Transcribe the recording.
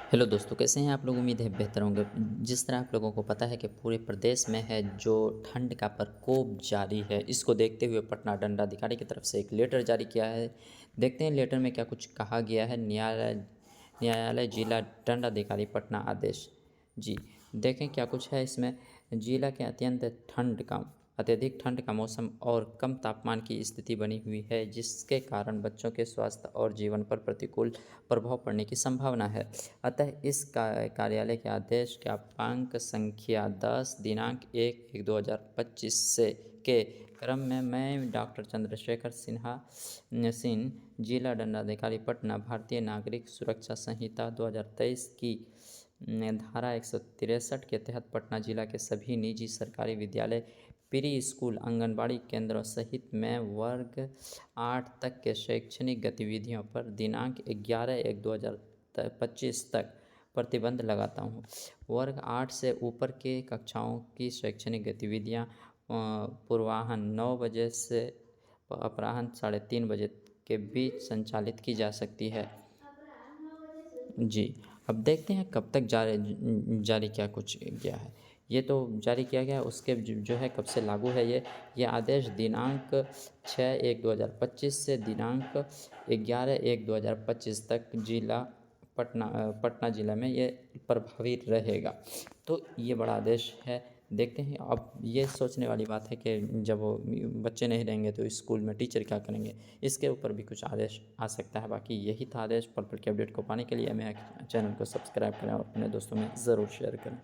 Hello दोस्तों, कैसे हैं आप लोग? उम्मीद है बेहतर होंगे। जिस तरह आप लोगों को पता है कि पूरे प्रदेश में है जो ठंड का प्रकोप जारी है, इसको देखते हुए पटना दंडाधिकारी की तरफ से एक लेटर जारी किया है। देखते हैं लेटर में क्या कुछ कहा गया है। न्यायालय जिला दंडाधिकारी पटना आदेश। जी, देखें क्या कुछ है इसमें। जिला के अत्यधिक ठंड का मौसम और कम तापमान की स्थिति बनी हुई है, जिसके कारण बच्चों के स्वास्थ्य और जीवन पर प्रतिकूल प्रभाव पड़ने की संभावना है। अतः इस कार्यालय के आदेश ज्ञापांक संख्या 10 दिनांक 1/1/2025 से के क्रम में मैं डॉक्टर चंद्रशेखर सिंह, जिला दंडाधिकारी पटना, भारतीय नागरिक सुरक्षा संहिता 2023 की धारा 163 के तहत पटना जिला के सभी निजी सरकारी विद्यालय, प्री स्कूल, आंगनबाड़ी केंद्रों सहित में वर्ग 8 तक के शैक्षणिक गतिविधियों पर दिनांक 11/1/2025 तक प्रतिबंध लगाता हूँ। वर्ग 8 से ऊपर के कक्षाओं की शैक्षणिक गतिविधियाँ पूर्वाह्न 9 बजे से अपराह्न 3:30 बजे के बीच संचालित की जा सकती है। जी, अब देखते हैं कब तक जारी क्या कुछ गया है। ये तो जारी किया गया है, उसके जो है कब से लागू है ये आदेश दिनांक 6/1/2025 से दिनांक 11/1/2025 तक पटना ज़िला में ये प्रभावी रहेगा। तो ये बड़ा आदेश है। देखते हैं, अब ये सोचने वाली बात है कि जब वो बच्चे नहीं रहेंगे तो स्कूल में टीचर क्या करेंगे। इसके ऊपर भी कुछ आदेश आ सकता है। बाकी यही था आदेश। पल पल की अपडेट को पाने के लिए मेरे चैनल को सब्सक्राइब करें और अपने दोस्तों में ज़रूर शेयर करें।